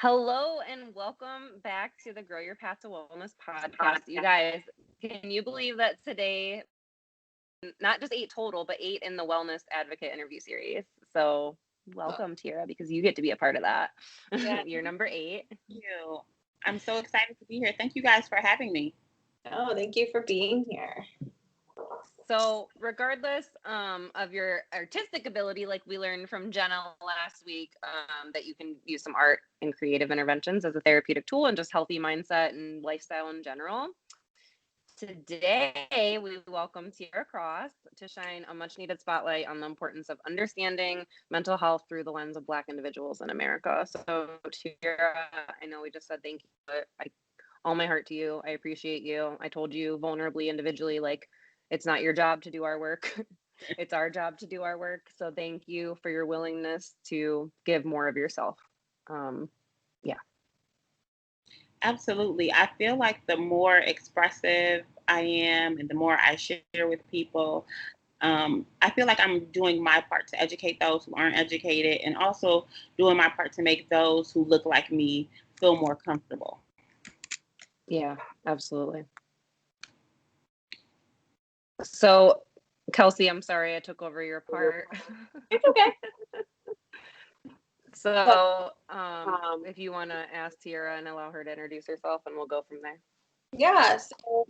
Hello and welcome back to the Grow Your Path to Wellness podcast. You guys, can you believe that today, not just 8 total, but 8 in the Wellness Advocate interview series? So welcome, Tiera, because you get to be a part of that. Yeah. You're number 8. Thank you. I'm so excited to be here. Thank you guys for having me. Oh, thank you for being here. So regardless of your artistic ability, like we learned from Jenna last week, that you can use some art and creative interventions as a therapeutic tool and just healthy mindset and lifestyle in general. Today, we welcome Tiera Cross to shine a much needed spotlight on the importance of understanding mental health through the lens of Black individuals in America. So Tiera, I know we just said thank you, but all my heart to you. I appreciate you. I told you vulnerably, individually, like, it's not your job to do our work. It's our job to do our work. So thank you for your willingness to give more of yourself. Yeah. Absolutely. I feel like the more expressive I am and the more I share with people, I feel like I'm doing my part to educate those who aren't educated and also doing my part to make those who look like me feel more comfortable. Yeah, absolutely. So, Kelsi, I'm sorry I took over your part. It's okay. So, if you want to ask Tiera and allow her to introduce herself, and we'll go from there. Yeah, so,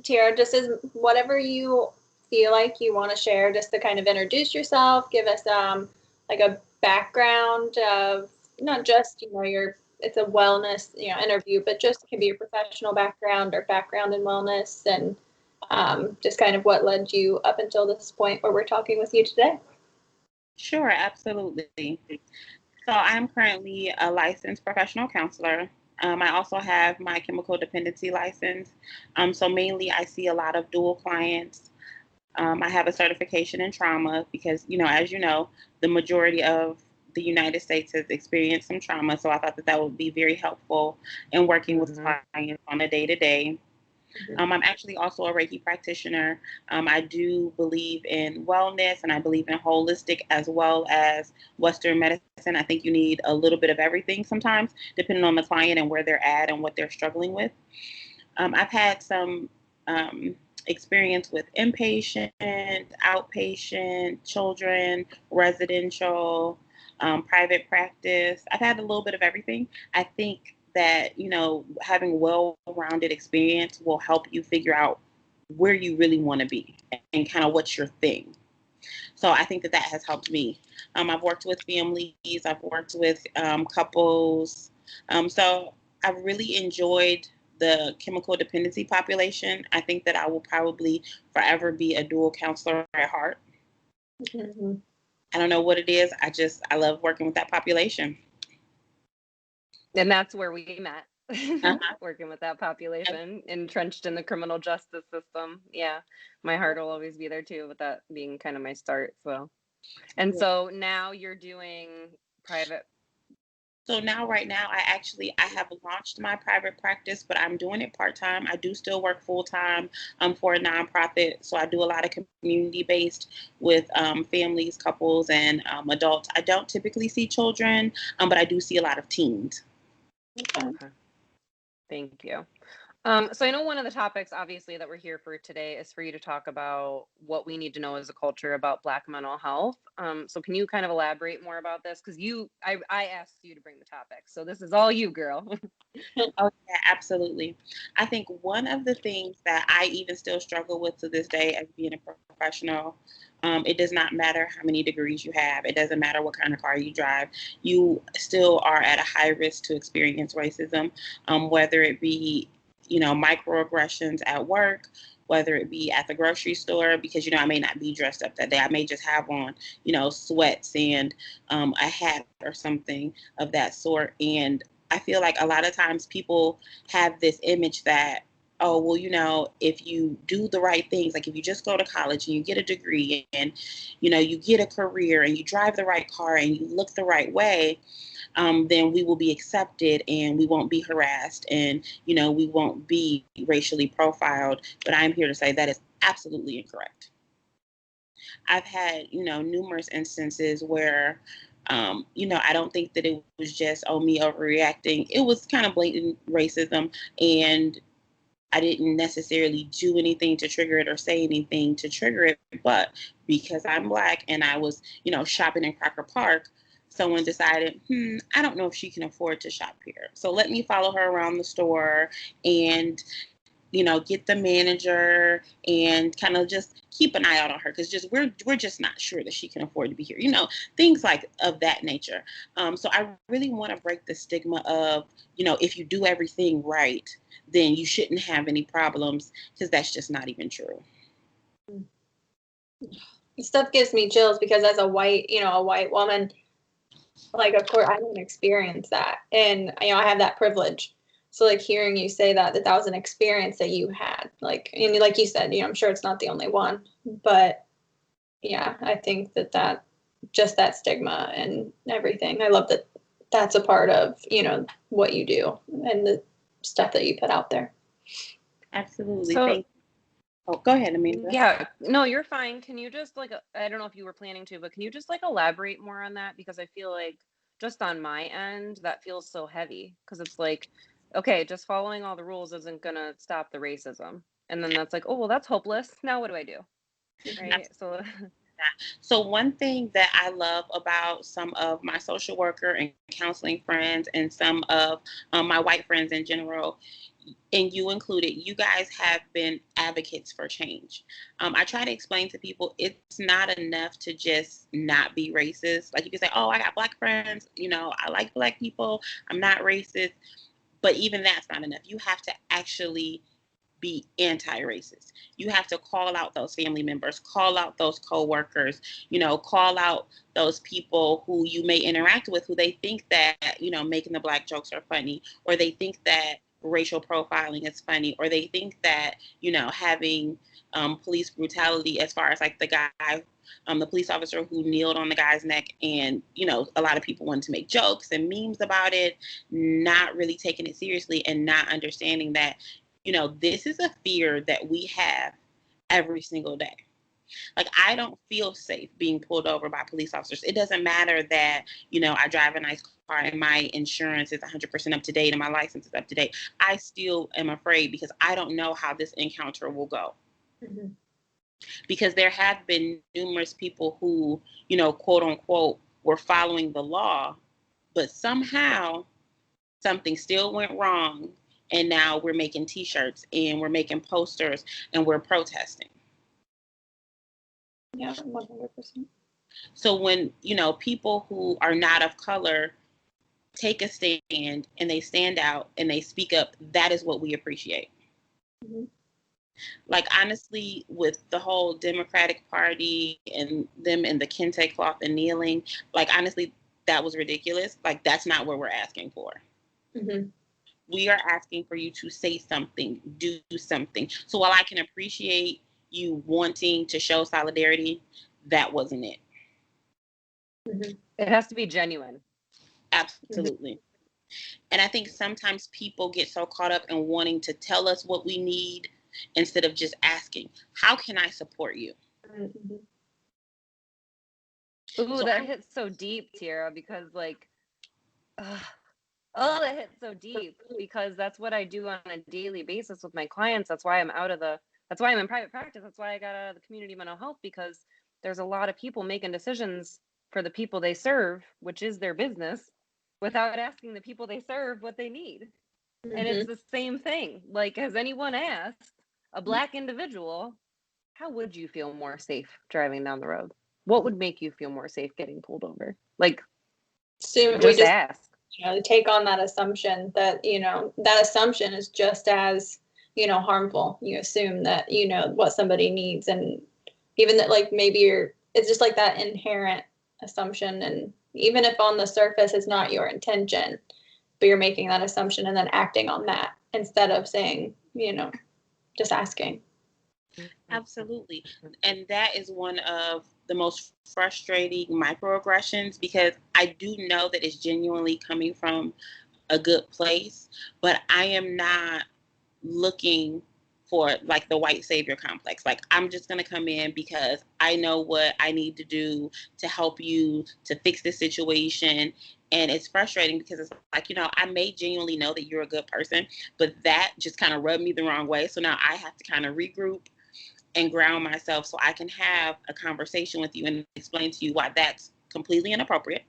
Tiera, just as whatever you feel like you want to share, just to kind of introduce yourself, give us like a background of not just, it's a wellness, interview, but just can be your professional background or background in wellness and just kind of what led you up until this point where we're talking with you today. Sure, absolutely. So I'm currently a licensed professional counselor. I also have my chemical dependency license. So mainly I see a lot of dual clients. I have a certification in trauma because, as you know, the majority of the United States has experienced some trauma. So I thought that would be very helpful in working with clients on a day-to-day. I'm actually also a Reiki practitioner. I do believe in wellness and I believe in holistic as well as Western medicine. I think you need a little bit of everything sometimes, depending on the client and where they're at and what they're struggling with. I've had some experience with inpatient, outpatient, children, residential, private practice. I've had a little bit of everything. I think that, having well-rounded experience will help you figure out where you really want to be and kind of what's your thing. So I think that has helped me. I've worked with families, I've worked with couples. So I've really enjoyed the chemical dependency population. I think that I will probably forever be a dual counselor at heart. Mm-hmm. I don't know what it is. I love working with that population. And that's where we met, working with that population, entrenched in the criminal justice system. Yeah, my heart will always be there too, with that being kind of my start. So now you're doing private. So right now, I have launched my private practice, but I'm doing it part-time. I do still work full-time for a nonprofit. So I do a lot of community-based with families, couples, and adults. I don't typically see children, but I do see a lot of teens. Okay. Thank you. So I know one of the topics, obviously, that we're here for today is for you to talk about what we need to know as a culture about Black mental health. So can you kind of elaborate more about this? Because I asked you to bring the topic, so this is all you, girl. Oh, yeah, absolutely. I think one of the things that I even still struggle with to this day as being a professional, it does not matter how many degrees you have. It doesn't matter what kind of car you drive. You still are at a high risk to experience racism, whether it be, microaggressions at work, whether it be at the grocery store, because, I may not be dressed up that day. I may just have on, sweats and a hat or something of that sort. And I feel like a lot of times people have this image that, oh, well, if you do the right things, like if you just go to college and you get a degree and, you get a career and you drive the right car and you look the right way, then we will be accepted and we won't be harassed and, we won't be racially profiled. But I'm here to say that is absolutely incorrect. I've had, numerous instances where I don't think that it was just, me overreacting. It was kind of blatant racism, and I didn't necessarily do anything to trigger it or say anything to trigger it. But because I'm Black and I was, shopping in Crocker Park, someone decided, I don't know if she can afford to shop here. So let me follow her around the store and, get the manager and kind of just keep an eye out on her, because we're just not sure that she can afford to be here. Things like of that nature. So I really want to break the stigma of, if you do everything right, then you shouldn't have any problems, because that's just not even true. Stuff gives me chills because as a white woman, like, of course I didn't experience that, and I have that privilege. So like hearing you say that was an experience that you had, like, and like you said, I'm sure it's not the only one, but yeah, I think that just that stigma and everything, I love that that's a part of, what you do and the stuff that you put out there. Absolutely. So, go ahead, Amanda. Yeah, no, you're fine. Can you just I don't know if you were planning to, but can you just elaborate more on that? Because I feel like just on my end, that feels so heavy, because it's like, okay, just following all the rules isn't gonna stop the racism. And then that's like, oh, well, that's hopeless. Now what do I do? Right. So one thing that I love about some of my social worker and counseling friends and some of my white friends in general, and you included, you guys have been advocates for change. I try to explain to people it's not enough to just not be racist. Like, you can say, oh, I got Black friends, I like Black people, I'm not racist. But even that's not enough. You have to actually be anti-racist. You have to call out those family members, call out those coworkers, call out those people who you may interact with, who they think that, making the Black jokes are funny, or they think that racial profiling is funny, or they think that, having police brutality, as far as like the guy, the police officer who kneeled on the guy's neck, and, a lot of people wanted to make jokes and memes about it, not really taking it seriously and not understanding that, this is a fear that we have every single day. Like, I don't feel safe being pulled over by police officers. It doesn't matter that, I drive a nice car and my insurance is 100% up to date and my license is up to date. I still am afraid because I don't know how this encounter will go. Mm-hmm. Because there have been numerous people who, quote unquote, were following the law, but somehow something still went wrong. And now we're making T-shirts and we're making posters and we're protesting. Yeah, 100%. So when, people who are not of color take a stand and they stand out and they speak up, that is what we appreciate. Mm-hmm. Like, honestly, with the whole Democratic Party and them in the kente cloth and kneeling, like, honestly, that was ridiculous. Like, that's not what we're asking for. Mm-hmm. We are asking for you to say something, do something. So while I can appreciate you wanting to show solidarity, that wasn't it. Mm-hmm. It has to be genuine. Absolutely. Mm-hmm. And I think sometimes people get so caught up in wanting to tell us what we need instead of just asking, how can I support you? Mm-hmm. Ooh, so that hits so deep, Tiera, because that hits so deep, because that's what I do on a daily basis with my clients. That's why I'm in private practice. That's why I got out of the community mental health, because there's a lot of people making decisions for the people they serve, which is their business, without asking the people they serve what they need. Mm-hmm. And it's the same thing. Like, has anyone asked a Black individual, how would you feel more safe driving down the road? What would make you feel more safe getting pulled over? Like, so just ask. Take on that assumption that, that assumption is just as, harmful. You assume that, what somebody needs, and even that, like, maybe it's just like that inherent assumption. And even if on the surface it's not your intention, but you're making that assumption and then acting on that instead of saying, just asking. Absolutely. And that is one of the most frustrating microaggressions, because I do know that it's genuinely coming from a good place, but I am not looking for like the white savior complex. Like, I'm just going to come in because I know what I need to do to help you to fix this situation. And it's frustrating because it's like, you know, I may genuinely know that you're a good person, but that just kind of rubbed me the wrong way. So now I have to kind of regroup and ground myself so I can have a conversation with you and explain to you why that's completely inappropriate.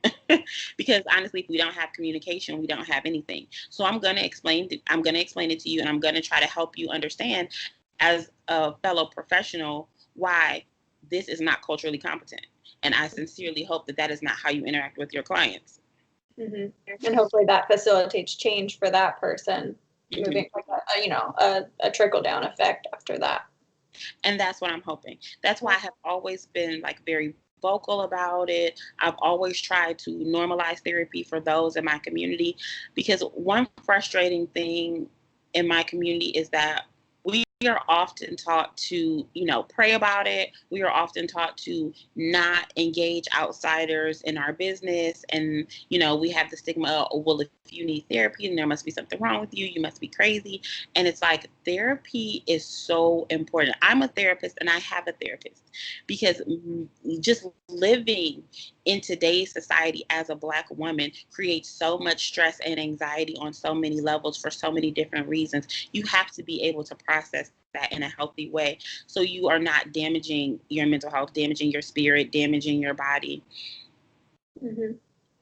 Because honestly, if we don't have communication, we don't have anything. So I'm going to explain it to you, and I'm going to try to help you understand as a fellow professional why this is not culturally competent. And I sincerely hope that that is not how you interact with your clients. And hopefully that facilitates change for that person, moving like a trickle down effect after that. And that's what I'm hoping. That's why I have always been like very vocal about it. I've always tried to normalize therapy for those in my community, because one frustrating thing in my community is that we are often taught to, you know, pray about it. We are often taught to not engage outsiders in our business. And, you know, we have the stigma of, oh, well, if you need therapy, then there must be something wrong with you. You must be crazy. And it's like, therapy is so important. I'm a therapist and I have a therapist, because just living in today's society as a Black woman creates so much stress and anxiety on so many levels for so many different reasons. You have to be able to process that in a healthy way, so you are not damaging your mental health, damaging your spirit, damaging your body.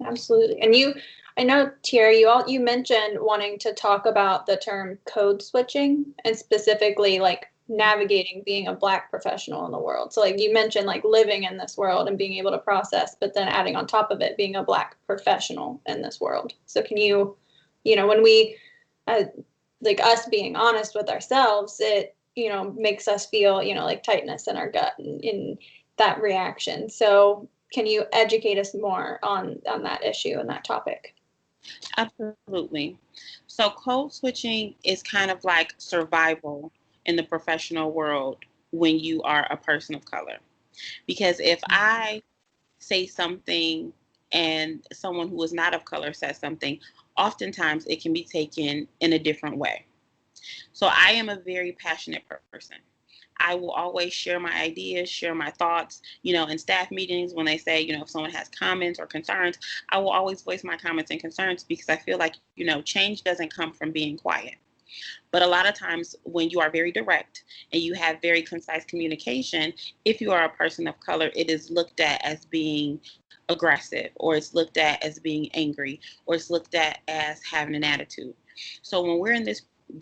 Absolutely. And I know, Tiera, you mentioned wanting to talk about the term code switching, and specifically like navigating being a Black professional in the world. So like you mentioned, like living in this world and being able to process, but then adding on top of it being a Black professional in this world. So can you when we like us being honest with ourselves, it makes us feel like tightness in our gut in that reaction. So can you educate us more on that issue and that topic? Absolutely. So code switching is kind of like survival in the professional world when you are a person of color. Because if I say something and someone who is not of color says something, oftentimes it can be taken in a different way. So I am a very passionate person. I will always share my ideas, share my thoughts, in staff meetings when they say, if someone has comments or concerns, I will always voice my comments and concerns, because I feel like, change doesn't come from being quiet. But a lot of times when you are very direct and you have very concise communication, if you are a person of color, it is looked at as being aggressive, or it's looked at as being angry, or it's looked at as having an attitude. So when we're in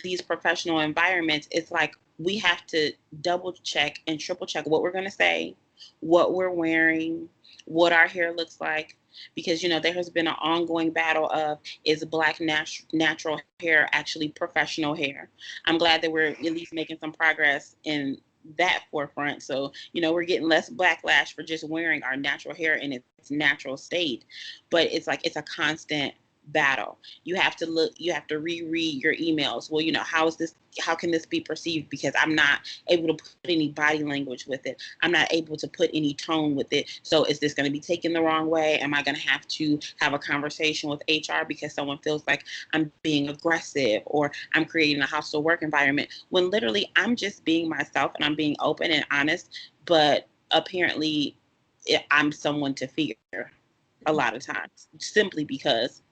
these professional environments, it's like we have to double check and triple check what we're going to say, what we're wearing, what our hair looks like. Because, there has been an ongoing battle of, is Black natural hair actually professional hair? I'm glad that we're at least making some progress in that forefront. So, we're getting less backlash for just wearing our natural hair in its natural state. But it's like, it's a constant battle. You have to reread your emails. Well, how can this be perceived? Because I'm not able to put any body language with it. I'm not able to put any tone with it. So is this going to be taken the wrong way? Am I going to have a conversation with HR because someone feels like I'm being aggressive, or I'm creating a hostile work environment, when literally I'm just being myself and I'm being open and honest, but apparently I'm someone to fear a lot of times, simply because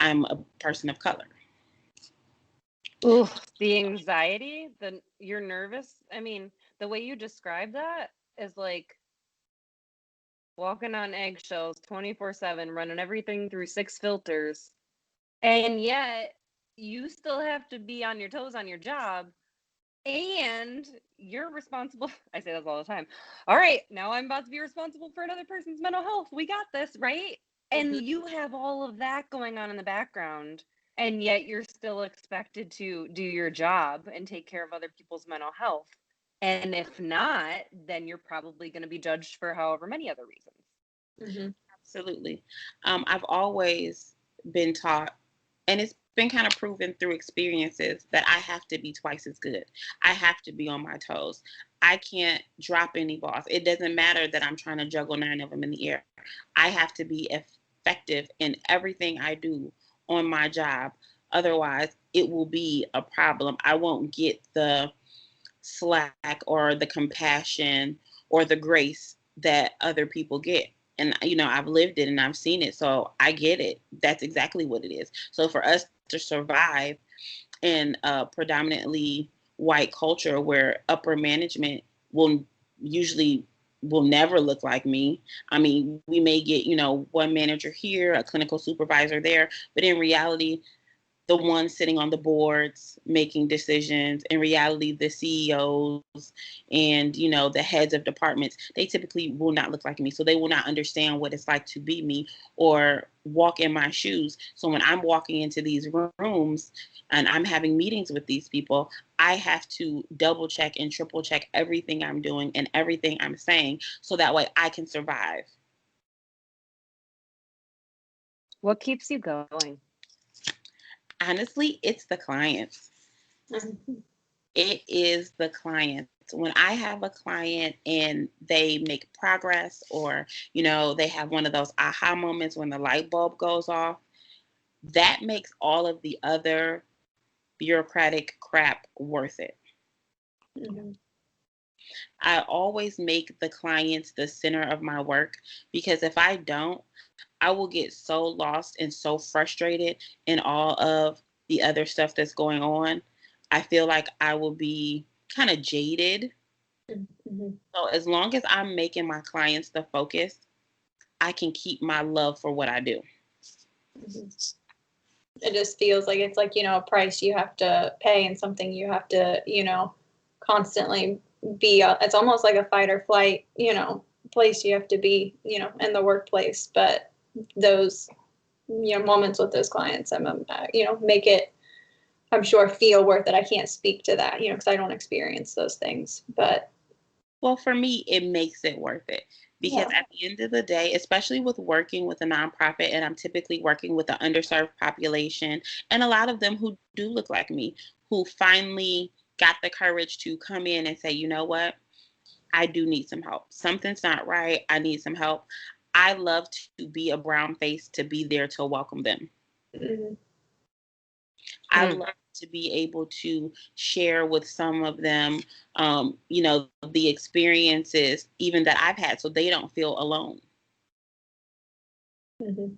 I'm a person of color. Ooh, the anxiety, you're nervous. I mean, the way you describe that is like walking on eggshells 24/7, running everything through 6 filters. And yet you still have to be on your toes on your job, and you're responsible. I say this all the time. All right, now I'm about to be responsible for another person's mental health. We got this, right? And you have all of that going on in the background, and yet you're still expected to do your job and take care of other people's mental health. And if not, then you're probably going to be judged for however many other reasons. Absolutely. I've always been taught, and it's been kind of proven through experiences, that I have to be twice as good. I have to be on my toes. I can't drop any balls. It doesn't matter that I'm trying to juggle 9 of them in the air. I have to be effective in everything I do on my job, Otherwise, it will be a problem. I won't get the slack or the compassion or the grace that other people get. And, I've lived it and I've seen it. So I get it. That's exactly what it is. So for us to survive in a predominantly white culture where upper management will never look like me. I mean, we may get, one manager here, a clinical supervisor there, but in reality, the ones sitting on the boards making decisions, in reality, the CEOs and, the heads of departments, they typically will not look like me. So they will not understand what it's like to be me or walk in my shoes. So when I'm walking into these rooms and I'm having meetings with these people, I have to double check and triple check everything I'm doing and everything I'm saying so that way I can survive. What keeps you going? Honestly, it's the clients. It is the clients. When I have a client and they make progress or, they have one of those aha moments when the light bulb goes off, that makes all of the other bureaucratic crap worth it. Mm-hmm. I always make the clients the center of my work because if I don't, I will get so lost and so frustrated in all of the other stuff that's going on. I feel like I will be kind of jaded. Mm-hmm. So as long as I'm making my clients the focus, I can keep my love for what I do. Mm-hmm. It just feels like it's like, a price you have to pay and something you have to, constantly be. It's almost like a fight or flight, place you have to be, in the workplace. But those, moments with those clients, make it, I'm sure, feel worth it. I can't speak to that, because I don't experience those things. But well, for me, it makes it worth it. Because at the end of the day, especially with working with a nonprofit, and I'm typically working with an underserved population, and a lot of them who do look like me, who finally got the courage to come in and say, you know what, I do need some help. Something's not right. I need some help. I love to be a brown face to be there to welcome them. mm-hmm. I love to be able to share with some of them, the experiences even that I've had so they don't feel alone. Mm-hmm.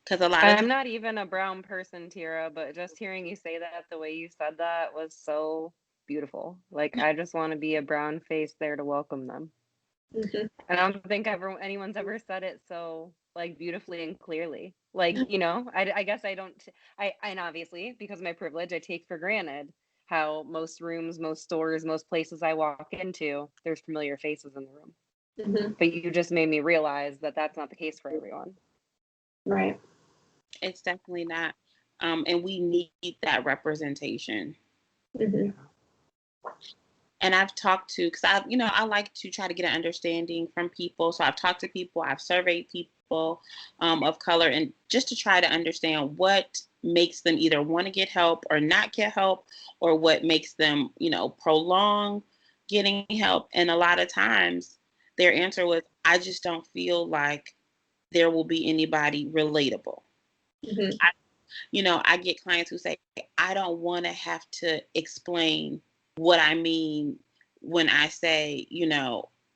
Because I'm not even a brown person, Tiera, but just hearing you say that the way you said that was so beautiful. Like, I just want to be a brown face there to welcome them. Mm-hmm. And I don't think anyone's ever said it so like beautifully and clearly. Like, I guess I don't, and obviously because of my privilege, I take for granted how most rooms, most stores, most places I walk into, there's familiar faces in the room. Mm-hmm. But you just made me realize that that's not the case for everyone. Right. It's definitely not. And we need that representation. Mm-hmm. And I've talked to, because I like to try to get an understanding from people. So I've talked to people, I've surveyed people of color, and just to try to understand what makes them either want to get help or not get help, or what makes them, prolong getting help. And a lot of times their answer was, I just don't feel like there will be anybody relatable. Mm-hmm. I get clients who say, I don't want to have to explain what I mean when I say,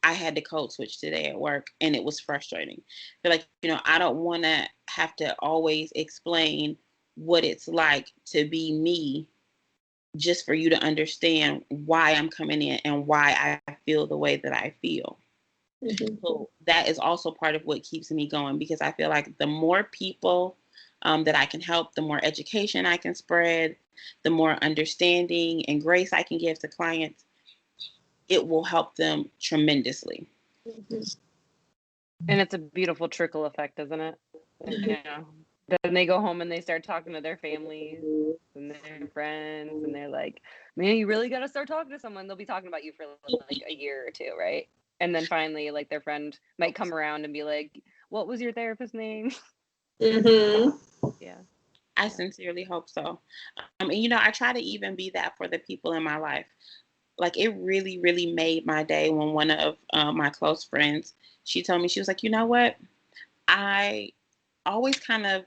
I had to code switch today at work and it was frustrating. They're like, I don't want to have to always explain what it's like to be me just for you to understand why I'm coming in and why I feel the way that I feel. Mm-hmm. So that is also part of what keeps me going, because I feel like the more people that I can help, the more education I can spread, the more understanding and grace I can give to clients, it will help them tremendously. Mm-hmm. And it's a beautiful trickle effect, isn't it? Mm-hmm. Then they go home and they start talking to their families and their friends, and they're like, man, you really got to start talking to someone. They'll be talking about you for like a year or two, right? And then finally, like, their friend might come around and be like, what was your therapist's name? Mm-hmm. Yeah. I sincerely hope so. And I try to even be that for the people in my life. Like, it really, really made my day when one of my close friends, she told me, she was like, you know what? I always kind of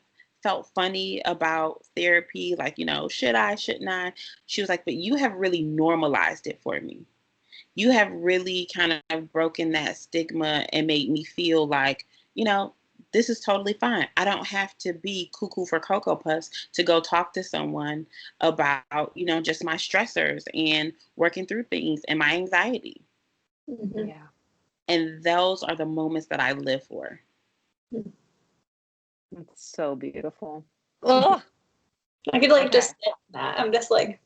felt funny about therapy, like, should I, shouldn't I? She was like, but you have really normalized it for me. You have really kind of broken that stigma and made me feel like, this is totally fine. I don't have to be cuckoo for Cocoa Puffs to go talk to someone about, just my stressors and working through things and my anxiety. Mm-hmm. Yeah. And those are the moments that I live for. It's so beautiful. Oh, I could like okay. just sit in that. I'm just like,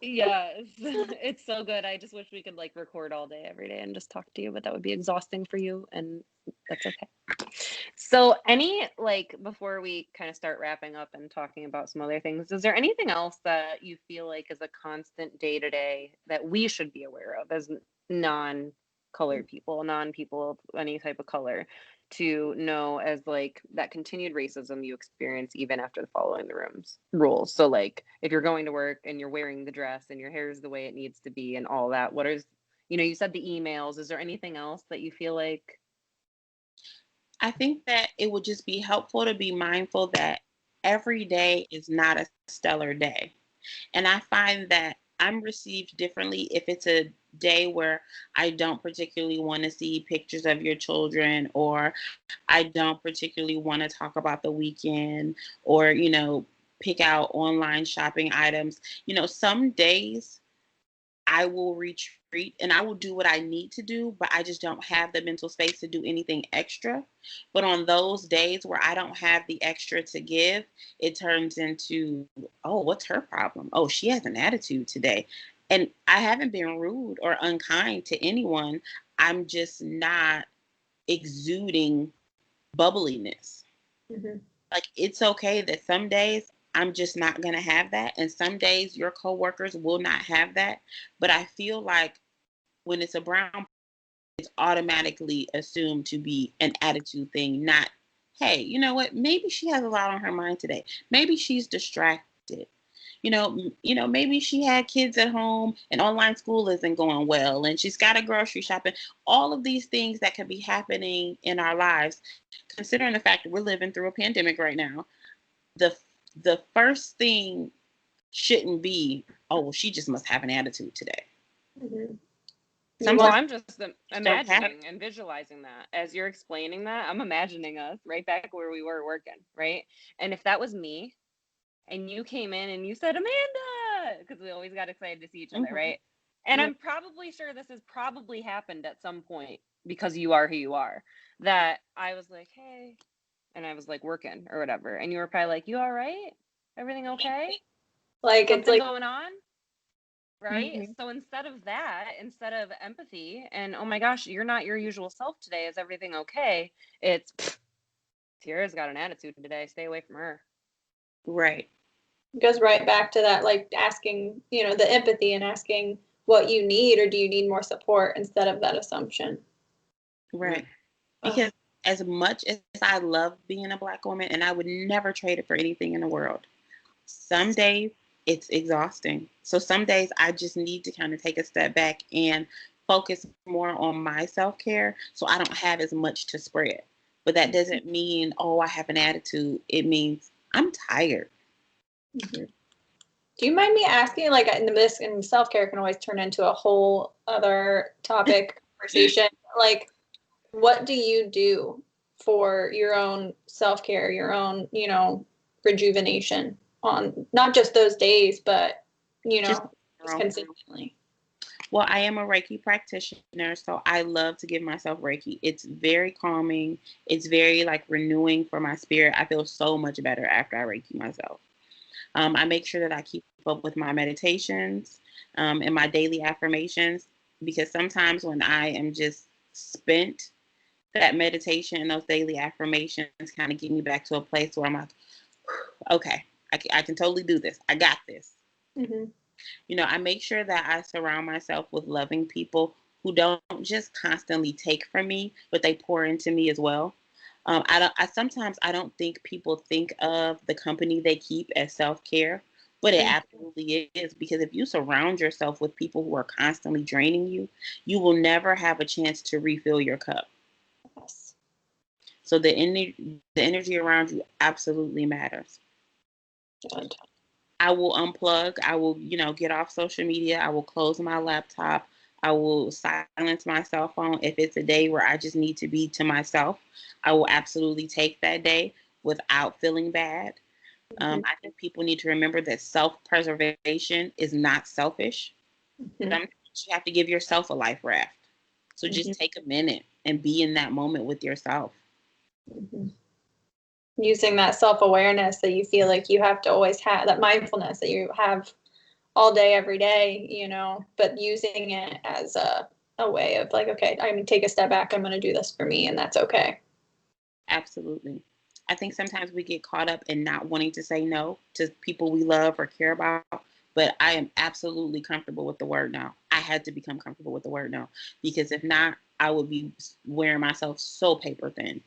Yes, it's so good. I just wish we could like record all day, every day and just talk to you, but that would be exhausting for you, and that's okay. So before we kind of start wrapping up and talking about some other things, is there anything else that you feel like is a constant day to day that we should be aware of as non-colored people, non-people of any type of color, to know as like that continued racism you experience even after the following the rules? So like if you're going to work and you're wearing the dress and your hair is the way it needs to be and all that, what is, you said the emails, is there anything else that you feel like? I think that it would just be helpful to be mindful that every day is not a stellar day. And I find that I'm received differently if it's a day where I don't particularly want to see pictures of your children, or I don't particularly want to talk about the weekend, or, pick out online shopping items. Some days I will retreat and I will do what I need to do, but I just don't have the mental space to do anything extra. But on those days where I don't have the extra to give, it turns into, oh, what's her problem? Oh, she has an attitude today. And I haven't been rude or unkind to anyone. I'm just not exuding bubbliness. mm-hmm. Like, it's okay that some days I'm just not going to have that. And some days your coworkers will not have that. But I feel like when it's a brown, it's automatically assumed to be an attitude thing, not, hey, you know what? Maybe she has a lot on her mind today. Maybe she's distracted. Maybe she had kids at home and online school isn't going well and she's got a grocery shopping. All of these things that could be happening in our lives, considering the fact that we're living through a pandemic right now, the first thing shouldn't be, oh, well, she just must have an attitude today. Mm-hmm. Well, Sometimes I'm just imagining and visualizing that as you're explaining that. I'm imagining us right back where we were working, right? And if that was me and you came in and you said, Amanda, because we always got excited to see each other, right? And I'm probably sure this has probably happened at some point because you are who you are, that I was like, hey, and I was like working or whatever. And you were probably like, you all right? Everything okay? Like Something it's like going on? Right? So instead of empathy and, oh my gosh, you're not your usual self today, is everything okay? It's Tiera's got an attitude today, stay away from her. right. goes right back to that, like asking, the empathy and asking what you need, or do you need more support instead of that assumption. Right. Because as much as I love being a Black woman, and I would never trade it for anything in the world, some days it's exhausting. So some days I just need to kind of take a step back and focus more on my self-care so I don't have as much to spread. But that doesn't mean, oh, I have an attitude. It means I'm tired. Mm-hmm. Do you mind me asking, like, this and self-care can always turn into a whole other topic conversation, like, what do you do for your own self-care, your own, rejuvenation on not just those days, but, Just just consistently? Well, I am a Reiki practitioner, so I love to give myself Reiki. It's very calming. It's very like renewing for my spirit. I feel so much better after I Reiki myself. I make sure that I keep up with my meditations and my daily affirmations, because sometimes when I am just spent, that meditation and those daily affirmations kind of get me back to a place where I'm like, okay, I can totally do this. I got this. Mm-hmm. I make sure that I surround myself with loving people who don't just constantly take from me, but they pour into me as well. Sometimes I don't think people think of the company they keep as self-care, but it absolutely is, because if you surround yourself with people who are constantly draining you, you will never have a chance to refill your cup. Yes. So the energy around you absolutely matters. Good. I will unplug. I will, get off social media. I will close my laptop. I will silence my cell phone. If it's a day where I just need to be to myself, I will absolutely take that day without feeling bad. I think people need to remember that self-preservation is not selfish. Sometimes you have to give yourself a life raft. So just take a minute and be in that moment with yourself. Using that self-awareness that you feel like you have to always have, that mindfulness that you have all day, every day, but using it as a way of like, okay, I'm going to take a step back. I'm going to do this for me, and that's okay. Absolutely. I think sometimes we get caught up in not wanting to say no to people we love or care about, but I am absolutely comfortable with the word no. I had to become comfortable with the word no, because if not, I would be wearing myself so paper thin.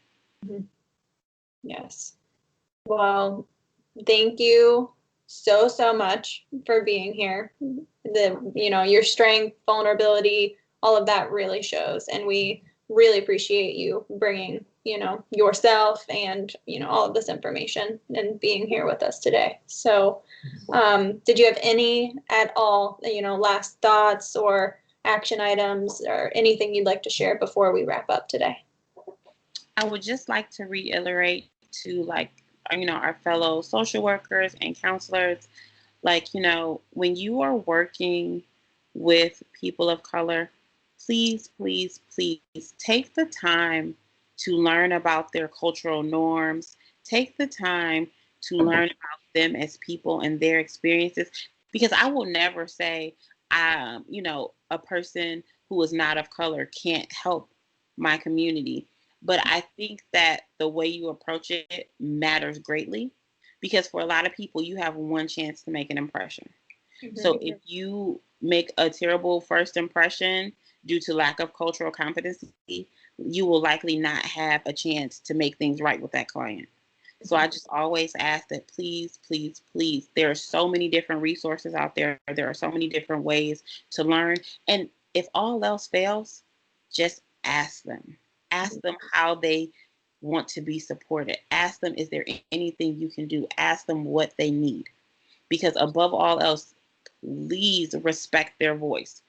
Yes. Well, thank you so much for being here. Your strength, vulnerability, all of that really shows, and we really appreciate you bringing, yourself and, all of this information and being here with us today. So, did you have any at all, last thoughts or action items or anything you'd like to share before we wrap up today? I would just like to reiterate to our fellow social workers and counselors, when you are working with people of color, please, please, please take the time to learn about their cultural norms. Take the time to learn about them as people and their experiences, because I will never say, a person who is not of color can't help my community. But I think that the way you approach it matters greatly, because for a lot of people, you have one chance to make an impression. So if you make a terrible first impression due to lack of cultural competency, you will likely not have a chance to make things right with that client. So I just always ask that please, please, please, there are so many different resources out there. There are so many different ways to learn. And if all else fails, just ask them. Ask them how they want to be supported. Ask them, is there anything you can do? Ask them what they need. Because above all else, please respect their voice.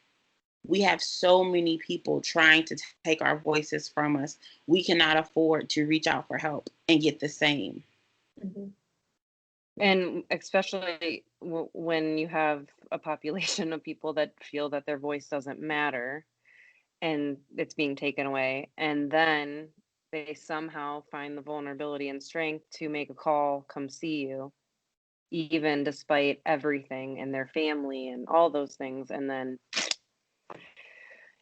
We have so many people trying to take our voices from us. We cannot afford to reach out for help and get the same. And especially when you have a population of people that feel that their voice doesn't matter and it's being taken away, and then they somehow find the vulnerability and strength to make a call, come see you, even despite everything and their family and all those things. And then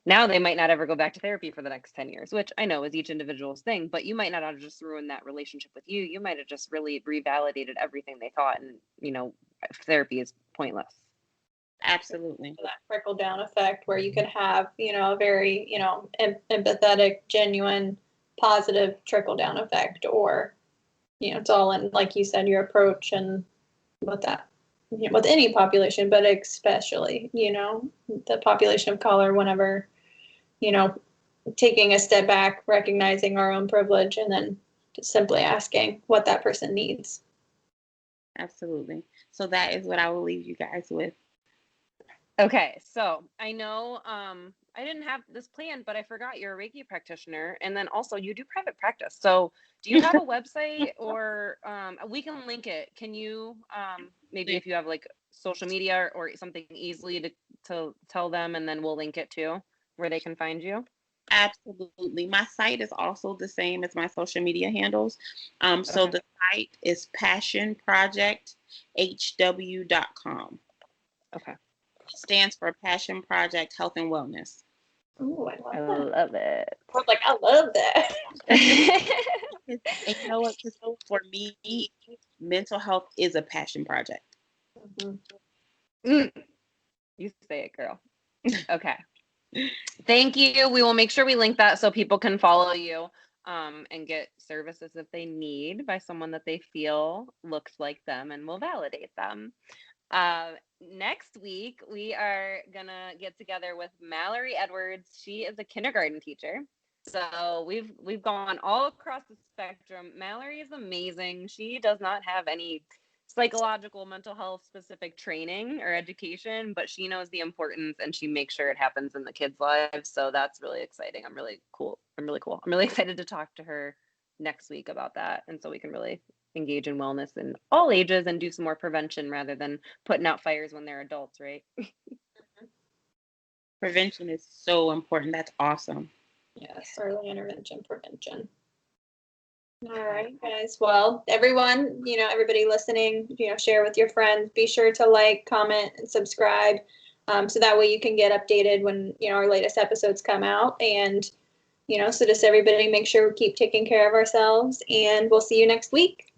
now they might not ever go back to therapy for the next 10 years, which I know is each individual's thing, but you might not have just ruined that relationship with you. You might have just really revalidated everything they thought, and, therapy is pointless. Absolutely. That trickle down effect where you can have, a very, empathetic, genuine, positive trickle down effect, or, it's all in, like you said, your approach and with that, with any population, but especially, the population of color, whenever, taking a step back, recognizing our own privilege, and then just simply asking what that person needs. Absolutely. So that is what I will leave you guys with. Okay, so I know I didn't have this planned, but I forgot you're a Reiki practitioner, and then also you do private practice. So do you have a website, or we can link it? Can you maybe if you have like social media or something easily to tell them, and then we'll link it too where they can find you? Absolutely. My site is also the same as my social media handles. So the site is passionprojecthw.com. Okay. It stands for Passion Project Health and Wellness. Oh, I love it. I was like, I love that. And you know what? Because for me, mental health is a passion project. You say it, girl. Okay. Thank you. We will make sure we link that so people can follow you and get services if they need by someone that they feel looks like them and will validate them. Next week, we are going to get together with Mallory Edwards. She is a kindergarten teacher. So we've gone all across the spectrum. Mallory is amazing. She does not have any psychological mental health specific training or education, but she knows the importance and she makes sure it happens in the kids' lives. So that's really exciting. I'm really excited to talk to her next week about that. And so we can really engage in wellness in all ages and do some more prevention rather than putting out fires when they're adults, right? Prevention is so important. That's awesome. Yes, early intervention, prevention. All right, guys. Well, everyone, everybody listening, share with your friends. Be sure to like, comment, and subscribe, so that way you can get updated when, our latest episodes come out. And, so just everybody make sure we keep taking care of ourselves, and we'll see you next week.